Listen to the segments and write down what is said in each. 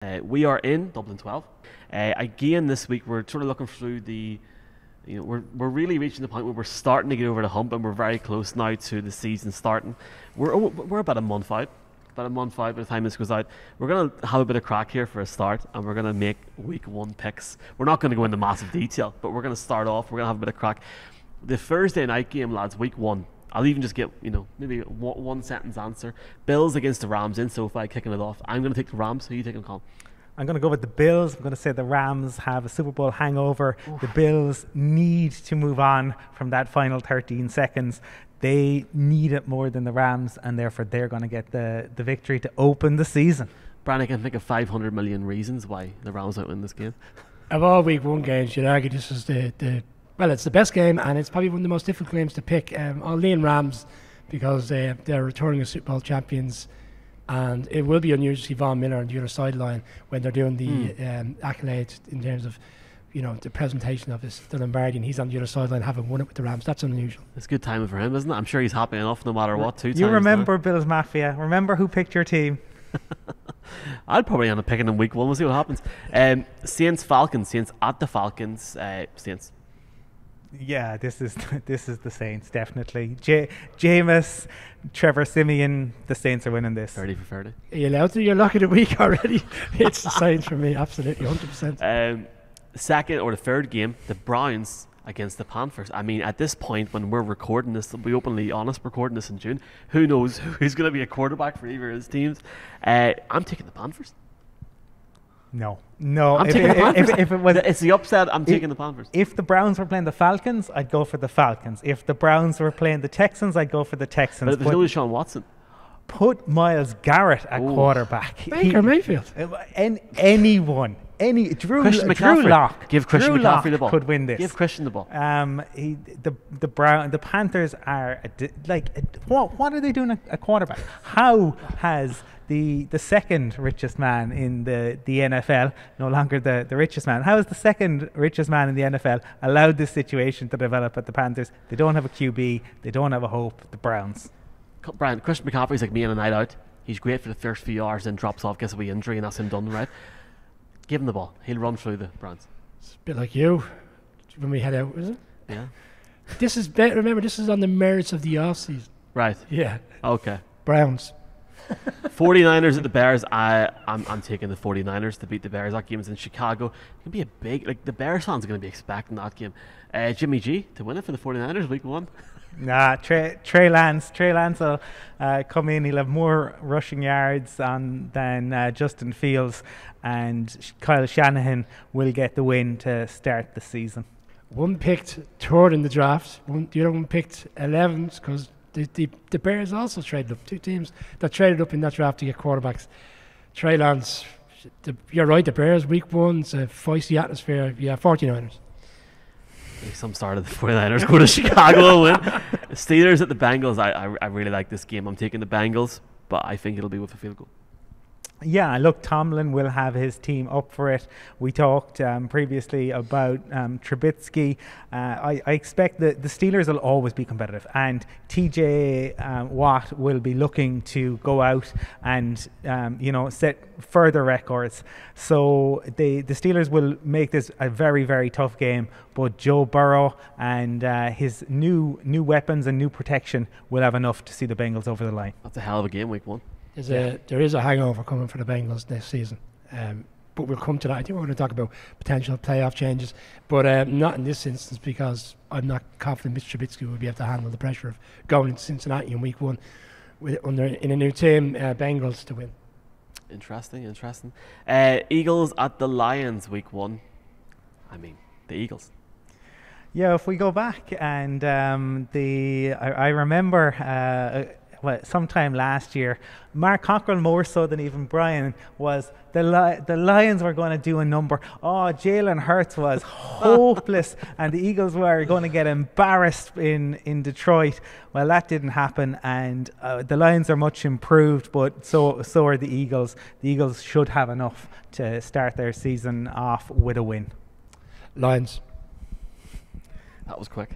We are in Dublin 12. Again, this week we're sort of looking through we're really reaching the point where we're starting to get over the hump, and we're very close now to the season starting. We're about a month out. About a month out by the time this goes out. We're going to have a bit of crack here for a start, and we're going to make week one picks. We're not going to go into massive detail, but we're going to start off. We're going to have a bit of crack. The Thursday night game, lads, week one. I'll even just get, maybe one sentence answer. Bills against the Rams in SoFi, kicking it off. I'm going to take the Rams. Who are you taking, Colin? I'm going to go with the Bills. I'm going to say the Rams have a Super Bowl hangover. Oof. The Bills need to move on from that final 13 seconds. They need it more than the Rams, and therefore they're going to get the victory to open the season. Brian, I can think of 500 million reasons why the Rams might win this game. Of all week one games, you'd argue this is it's the best game, and it's probably one of the most difficult games to pick. I'll lean Rams because they're returning as Super Bowl champions, and it will be unusual to see Von Miller on the other sideline when they're doing the accolades in terms of the presentation of the Lombardi, and he's on the other sideline having won it with the Rams. That's unusual. It's good timing for him, isn't it? I'm sure he's happy enough no matter what. You remember now. Bills Mafia. Remember who picked your team. I'd probably end up picking in week one. We'll see what happens. Saints Falcons. Saints at the Falcons. Saints. Yeah, this is the Saints, definitely. Jameis, Trevor Simeon, the Saints are winning this. 30 for 30. Are you allowed to? You're lucky the week already. It's the Saints for me, absolutely, 100%. Second or the third game, the Browns against the Panthers. I mean, at this point, when we're recording this, to be openly honest, recording this in June, who knows who's going to be a quarterback for either of his teams. I'm taking the Panthers. No. I'm taking the Panthers. If it was, it's the upset. I'm taking the Panthers. If the Browns were playing the Falcons, I'd go for the Falcons. If the Browns were playing the Texans, I'd go for the Texans. But there's no Deshaun Watson. Put Myles Garrett at quarterback. Baker Mayfield. Anyone. Drew Lock. Give Christian McCaffrey the ball. Could win this. Give Christian the ball. The Panthers are what are they doing at quarterback? How has the second richest man in the NFL, no longer the richest man, how is the second richest man in the NFL allowed this situation to develop at the Panthers? They don't have a QB. They don't have a hope. The Browns. Brian, Christian McCaffrey's like me on a night out. He's great for the first few hours, then drops off, gets a wee injury, and that's him done, right? Give him the ball. He'll run through the Browns. It's a bit like you when we head out, is it? Yeah. Remember, this is on the merits of the offseason. Right. Yeah. Okay. Browns. 49ers at the Bears. I'm taking the 49ers to beat the Bears. That game is in Chicago. It can be a big, the Bears fans are going to be expecting that game. Jimmy G to win it for the 49ers week one. Nah, Trey Lance will come in. He'll have more rushing yards than Justin Fields, and Kyle Shanahan will get the win to start the season. One picked third in the draft. The other one picked 11th because the Bears also traded up. Two teams that traded up in that draft to get quarterbacks. Trey Lance, you're right, the Bears week one's a feisty atmosphere. Yeah, 49ers. Some start of the 49ers go to Chicago and win. Steelers at the Bengals. I really like this game. I'm taking the Bengals, but I think it'll be with a field goal. Yeah, look, Tomlin will have his team up for it. We talked previously about Trubisky. I expect that the Steelers will always be competitive, and TJ Watt will be looking to go out and set further records. So the Steelers will make this a very, very tough game, but Joe Burrow and his new weapons and new protection will have enough to see the Bengals over the line. That's a hell of a game, week one. There is a hangover coming for the Bengals next season, but we'll come to that. I think we're going to talk about potential playoff changes, but not in this instance because I'm not confident Mr. Trubisky will be able to handle the pressure of going into Cincinnati in week one in a new team, Bengals to win. Interesting. Eagles at the Lions week one. I mean, the Eagles. Yeah, if we go back and I remember sometime last year, Mark Cockrell, more so than even Brian, was the Lions were going to do a number. Oh, Jalen Hurts was hopeless, and the Eagles were going to get embarrassed in Detroit. Well, that didn't happen, and the Lions are much improved, but so are the Eagles. The Eagles should have enough to start their season off with a win. Lions. That was quick.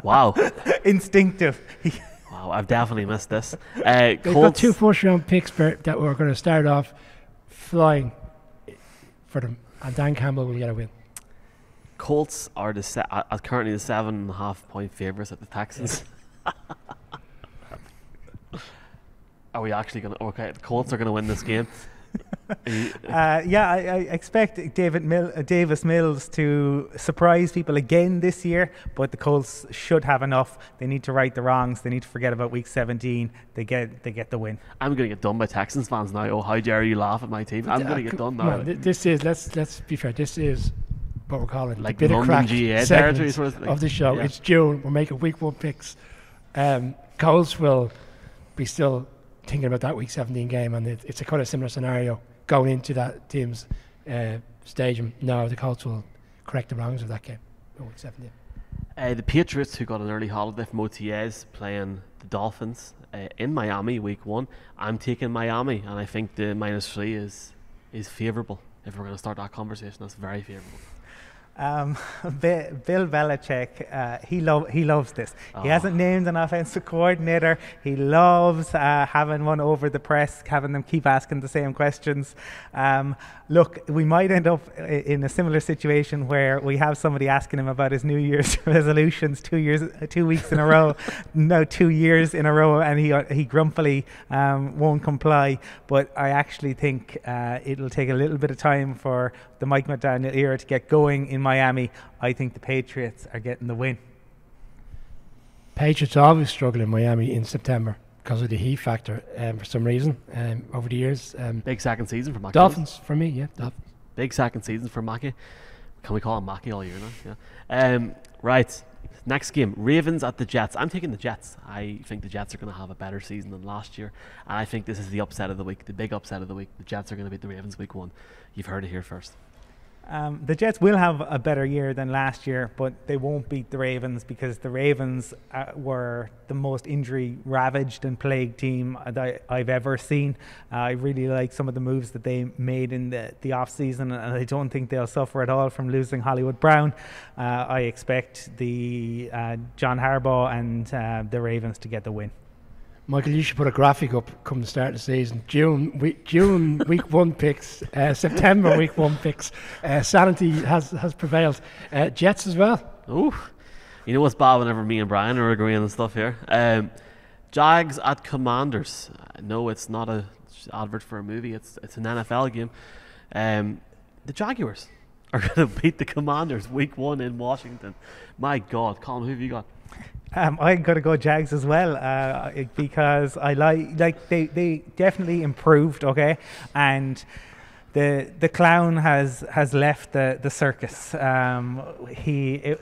Wow. Instinctive. Wow, I've definitely missed this. They've got two first-round picks that we're going to start off flying for them, and Dan Campbell will get a win. Colts are currently the 7.5-point favourites at the Texans. Are we actually going to? Okay, the Colts are going to win this game. I expect Davis Mills to surprise people again this year, but the Colts should have enough. They need to right the wrongs. They need to forget about Week 17. They get the win. I'm going to get done by Texans fans now. Oh, how dare you laugh at my team? I'm going to get done now. This is let's be fair. This is what we're calling like the bit of crack territory sort of the show. Yeah. It's June. We're making Week 1 picks. Colts will be still thinking about that Week 17 game, and it's a kind of similar scenario going into that team's stadium. No, the Colts will correct the wrongs of that game. Week 17. The Patriots, who got an early holiday from OTAs, playing the Dolphins in Miami Week 1. I'm taking Miami, and I think the -3 is favourable. If we're going to start that conversation, that's very favourable. Bill Belichick, he loves this. He hasn't named an offensive coordinator. He loves having one over the press, having them keep asking the same questions. Look, we might end up in a similar situation where we have somebody asking him about his New Year's resolutions 2 weeks in a row, no, 2 years in a row, and he grumpily won't comply. But I actually think it'll take a little bit of time for the Mike McDaniel era to get going in Miami. I think the Patriots are getting the win. Patriots always struggle in Miami in September because of the heat factor for some reason over the years. Big second season for Mackey. Dolphins for me, yeah. Dolphins. Big second season for Mackey. Can we call him Mackey all year now? Yeah. Right. Next game, Ravens at the Jets. I'm taking the Jets. I think the Jets are going to have a better season than last year, and I think this is the upset of the week, the big upset of the week. The Jets are going to beat the Ravens Week 1. You've heard it here first. The Jets will have a better year than last year, but they won't beat the Ravens because the Ravens were the most injury-ravaged and plagued team that I've ever seen. I really like some of the moves that they made in the off-season, and I don't think they'll suffer at all from losing Hollywood Brown. I expect the John Harbaugh and the Ravens to get the win. Michael, you should put a graphic up come the start of the season. June Week 1 picks, September Week 1 picks. Sanity has prevailed. Jets as well. Ooh, you know what's bad whenever me and Brian are agreeing and stuff here. Jags at Commanders. No, it's not a advert for a movie. It's an NFL game. The Jaguars are going to beat the Commanders Week 1 in Washington. My God, Colin, who have you got? I'm going to go Jags as well because I like they definitely improved, okay, and the clown has left the circus. There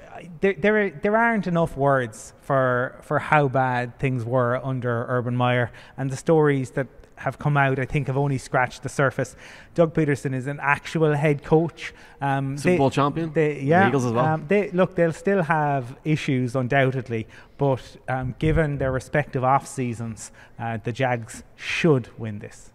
aren't enough words for how bad things were under Urban Meyer, and the stories that have come out, I think, have only scratched the surface. Doug Peterson is an actual head coach. Super Bowl champion. The Eagles as well. They'll still have issues, undoubtedly, but given their respective off seasons, the Jags should win this.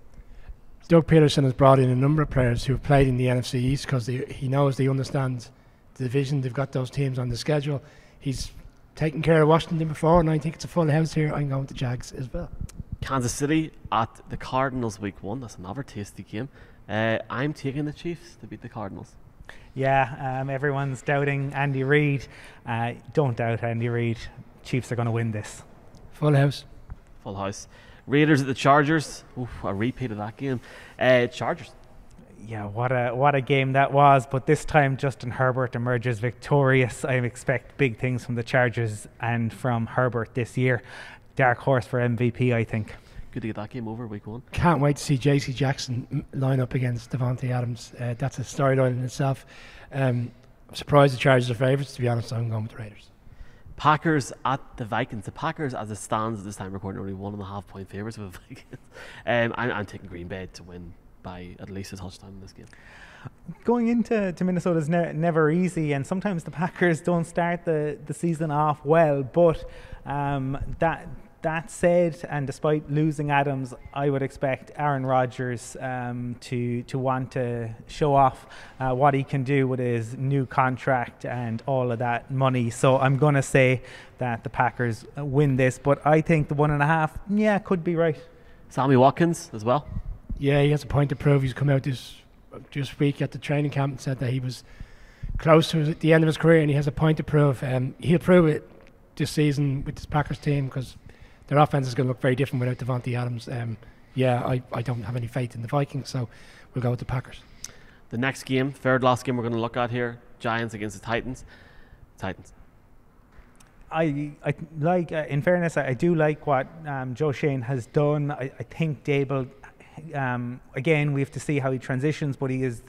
Doug Peterson has brought in a number of players who have played in the NFC East because he knows they understand the division. They've got those teams on the schedule. He's taken care of Washington before, and I think it's a full house here. I'm going with the Jags as well. Kansas City at the Cardinals Week 1. That's another tasty game. I'm taking the Chiefs to beat the Cardinals. Yeah, everyone's doubting Andy Reid. Don't doubt Andy Reid. Chiefs are going to win this. Full house. Full house. Raiders at the Chargers. Oof, a repeat of that game. Chargers. Yeah, what a game that was. But this time Justin Herbert emerges victorious. I expect big things from the Chargers and from Herbert this year. Dark horse for MVP, I think. Good to get that game over Week 1. Can't wait to see JC Jackson line up against Devontae Adams. That's a storyline in itself. I'm surprised the Chargers are favourites, to be honest. I'm going with the Raiders. Packers at the Vikings. The Packers, as it stands at this time recording, only 1.5 point favourites of the Vikings. I'm taking Green Bay to win by at least a touchdown in this game. Going into Minnesota is never easy, and sometimes the Packers don't start the season off well, but that said, and despite losing Adams, I would expect Aaron Rodgers to want to show off what he can do with his new contract and all of that money. So I'm going to say that the Packers win this, but I think the 1.5, could be right. Sammy Watkins as well. Yeah, he has a point to prove. He's come out this week at the training camp and said that he was close to the end of his career, and he has a point to prove. He'll prove it this season with this Packers team, because their offense is going to look very different without Devontae Adams. I don't have any faith in the Vikings, so we'll go with the Packers. The next game, third last game we're going to look at here, Giants against the Titans. Titans. I like, in fairness, I do like what Joe Shane has done. I think Dable, again, we have to see how he transitions, but he is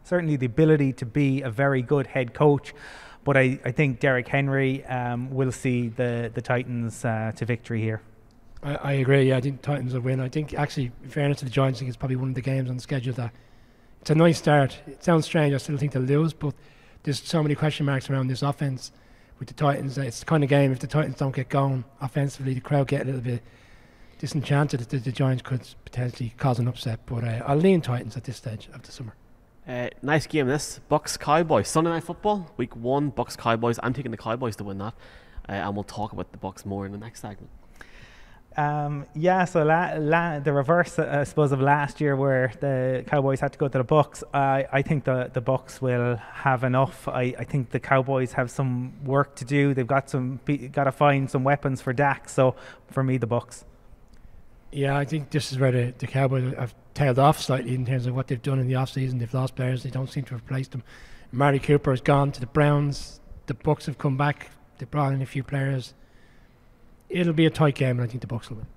certainly the ability to be a very good head coach. But I think Derrick Henry will see the Titans to victory here. I agree. Yeah, I think Titans will win. I think, actually, in fairness to the Giants, I think it's probably one of the games on the schedule that it's a nice start. It sounds strange. I still think they'll lose, but there's so many question marks around this offense with the Titans. It's the kind of game, if the Titans don't get going offensively, the crowd get a little bit disenchanted. The Giants could potentially cause an upset, but I'll lean Titans at this stage of the summer. Nice game this. Bucks Cowboys, Sunday Night Football, week 1, Bucks Cowboys. I'm taking the Cowboys to win that, and we'll talk about the Bucks more in the next segment. So the reverse, I suppose, of last year, where the Cowboys had to go to the Bucks. I think the Bucks will have enough. I think the Cowboys have some work to do. They've got to find some weapons for Dak. So for me, the Bucks. Yeah, I think this is where the Cowboys have tailed off slightly in terms of what they've done in the offseason. They've lost players. They don't seem to have replaced them. Mari Cooper has gone to the Browns. The Bucks have come back. They brought in a few players. It'll be a tight game, and I think the Bucks will win.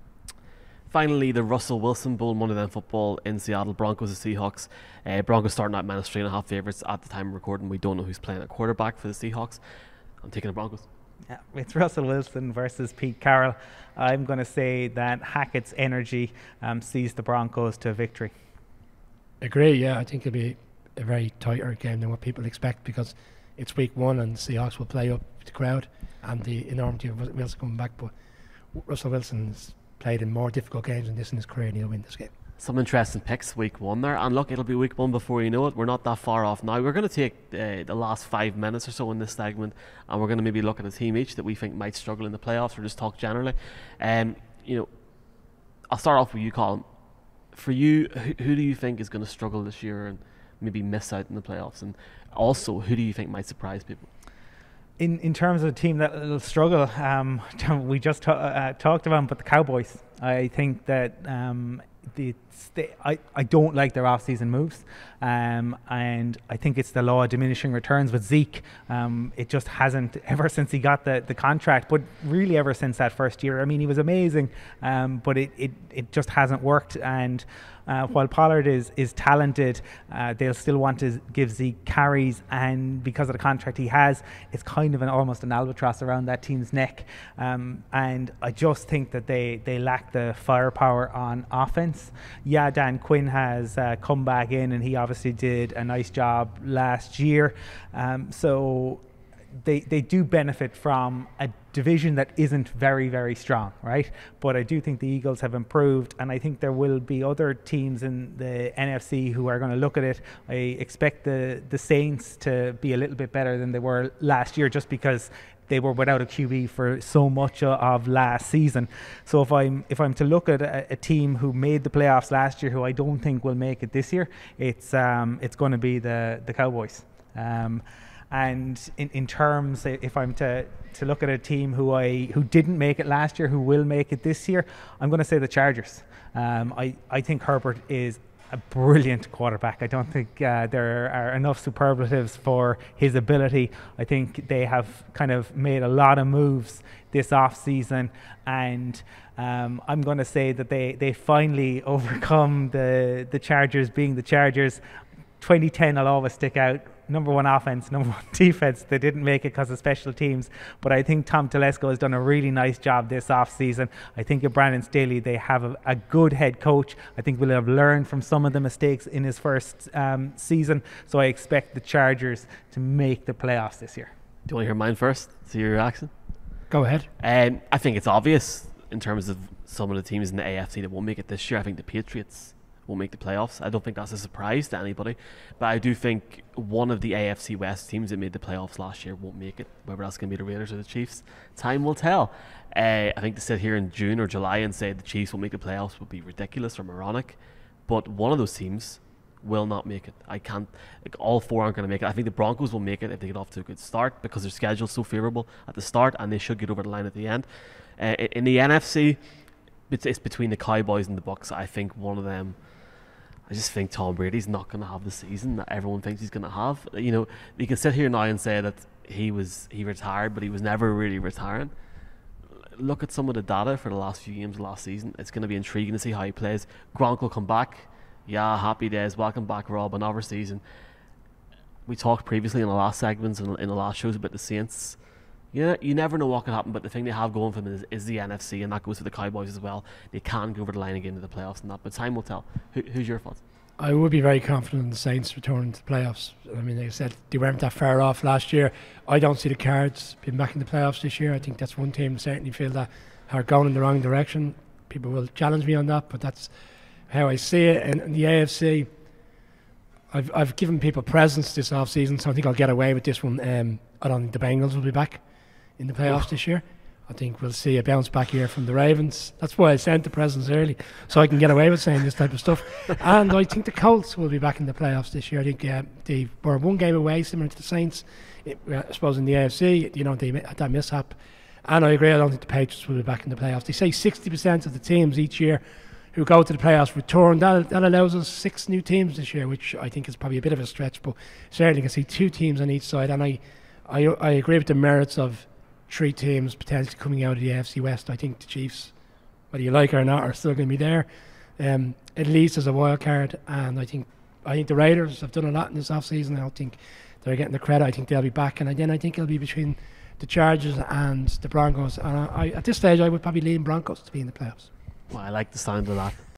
Finally, the Russell Wilson Bowl, Monday Night Football in Seattle. Broncos and Seahawks. Broncos starting out minus 3.5 favourites at the time of recording. We don't know who's playing at quarterback for the Seahawks. I'm taking the Broncos. Yeah, it's Russell Wilson versus Pete Carroll. I'm going to say that Hackett's energy sees the Broncos to victory. Agree, yeah. I think it'll be a very tighter game than what people expect, because it's week 1 and the Seahawks will play up the crowd and the enormity of Wilson coming back. But Russell Wilson's played in more difficult games than this in his career, and he'll win this game. Some interesting picks week 1 there, and look, it'll be week 1 before you know it. We're not that far off now. We're going to take the last 5 minutes or so in this segment, and we're going to maybe look at a team each that we think might struggle in the playoffs, or just talk generally. I'll start off with you, Colin. For you, who do you think is going to struggle this year and maybe miss out in the playoffs, and also who do you think might surprise people? In terms of a team that will struggle, we just talked about them, but the Cowboys. I think that I don't like their off-season moves, and I think it's the law of diminishing returns with Zeke. It just hasn't, ever since he got the contract, but really ever since that first year. I mean, he was amazing, but it just hasn't worked. And while Pollard is talented, they'll still want to give Zeke carries, and because of the contract he has, it's kind of almost an albatross around that team's neck. And I just think that they lack the firepower on offense. Yeah, Dan Quinn has come back in, and he obviously did a nice job last year. So they do benefit from a division that isn't very, very strong, right? But I do think the Eagles have improved, and I think there will be other teams in the NFC who are going to look at it. I expect the Saints to be a little bit better than they were last year, just because they were without a QB for so much of last season. So if I'm to look at a team who made the playoffs last year, who I don't think will make it this year, it's going to be the Cowboys. And in terms, if I'm to look at a team who didn't make it last year, who will make it this year, I'm going to say the Chargers. I think Herbert is a brilliant quarterback. I don't think there are enough superlatives for his ability. I think they have kind of made a lot of moves this off-season, and I'm going to say that they finally overcome the Chargers being the Chargers. 2010 will always stick out. Number 1 offense, number 1 defense. They didn't make it because of special teams, but I think Tom Telesco has done a really nice job this off-season. I think at Brandon Staley they have a good head coach. I think we'll have learned from some of the mistakes in his first season, so I expect the Chargers to make the playoffs this year. Do you want to hear mine first? See your reaction? Go ahead. I think it's obvious in terms of some of the teams in the AFC that won't make it this year. I think the Patriots won't make the playoffs. I don't think that's a surprise to anybody, but I do think one of the AFC West teams that made the playoffs last year won't make it, whether that's going to be the Raiders or the Chiefs. Time will tell. I think to sit here in June or July and say the Chiefs will make the playoffs would be ridiculous or moronic, but one of those teams will not make it. I can't, like, all four aren't going to make it. I think the Broncos will make it if they get off to a good start because their schedule's so favourable at the start, and they should get over the line at the end. In the NFC, it's between the Cowboys and the Bucs. I think one of them, I just think Tom Brady's not going to have the season that everyone thinks he's going to have. You know, you can sit here now and say that he retired, but he was never really retiring. Look at some of the data for the last few games of last season. It's going to be intriguing to see how he plays. Gronk will come back. Yeah, happy days. Welcome back, Rob. Another season. We talked previously in the last segments and in the last shows about the Saints. Yeah, you never know what can happen, but the thing they have going for them is the NFC, and that goes for the Cowboys as well. They can go over the line again to the playoffs and that, but time will tell. Who's your thoughts? I would be very confident in the Saints returning to the playoffs. I mean, like I said, they weren't that far off last year. I don't see the Cards being back in the playoffs this year. I think that's one team certainly feel that are going in the wrong direction. People will challenge me on that, but that's how I see it. And in the AFC, I've given people presents this off-season, so I think I'll get away with this one. I don't think the Bengals will be back in the playoffs this year. I think we'll see a bounce back here from the Ravens. That's why I sent the presents early, so I can get away with saying this type of stuff. And I think the Colts will be back in the playoffs this year. I think they were one game away, similar to the Saints. I suppose in the AFC, you know, they had that mishap. And I agree, I don't think the Patriots will be back in the playoffs. They say 60% of the teams each year who go to the playoffs return. That allows us 6 new teams this year, which I think is probably a bit of a stretch, but certainly can see 2 teams on each side. And I agree with the merits of 3 teams potentially coming out of the AFC West. I think the Chiefs, whether you like it or not, are still going to be there, at least as a wild card. And I think the Raiders have done a lot in this offseason. I don't think they're getting the credit. I think they'll be back, and then I think it'll be between the Chargers and the Broncos. And at this stage, I would probably lean Broncos to be in the playoffs. Well, I like the sound of that.